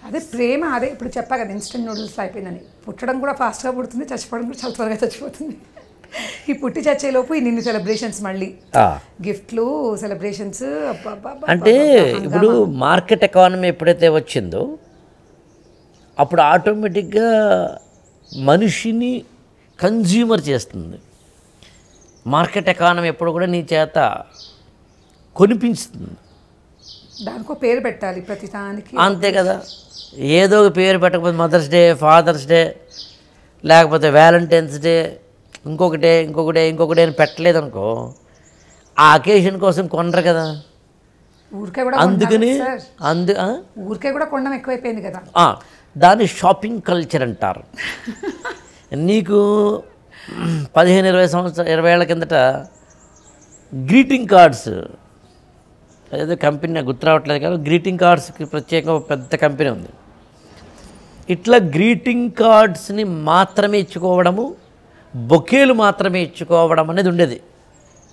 అదే ప్రేమ, అదే ఇప్పుడు చెప్పా కదా ఇన్స్టెంట్ నూడిల్స్లో అయిపోయిందని. పుట్టడం కూడా ఫాస్ట్గా పుడుతుంది, చచ్చిపోవడం కూడా చాలా త్వరగా చచ్చిపోతుంది. ఈ పుట్టి చచ్చేలోపు ఈ నిన్ను సెలబ్రేషన్స్, మళ్ళీ గిఫ్ట్లు, సెలబ్రేషన్స్. అంటే ఇప్పుడు మార్కెట్ ఎకానమీ ఎప్పుడైతే వచ్చిందో అప్పుడు ఆటోమేటిక్గా మనిషిని కన్జ్యూమర్ చేస్తుంది. మార్కెట్ ఎకానమీ ఎప్పుడు కూడా నీ చేత కొనిపించుతుంది. దానికో పేరు పెట్టాలి ప్రతిదానికి, అంతే కదా. ఏదో ఒక పేరు పెట్టకపోతే మదర్స్ డే, ఫాదర్స్ డే, లేకపోతే వ్యాలంటైన్స్ డే, ఇంకొకటి అని పెట్టలేదనుకో ఆ అకేషన్ కోసం కొనరు కదా. అందుకని ఊరికే కూడా కొనడం ఎక్కువైపోయింది కదా. దాన్ని షాపింగ్ కల్చర్ అంటారు. నీకు 15-20 సంవత్సరాలు 20 ఏళ్ల కిందట గ్రీటింగ్ కార్డ్స్, ఏదో కంపెనీ నాకు గుర్తు రావట్లేదు కానీ గ్రీటింగ్ కార్డ్స్కి ప్రత్యేకంగా పెద్ద కంపెనీ ఉంది. ఇట్లా గ్రీటింగ్ కార్డ్స్ని మాత్రమే ఇచ్చుకోవడము, బొకేలు మాత్రమే ఇచ్చుకోవడం అనేది ఉండేది.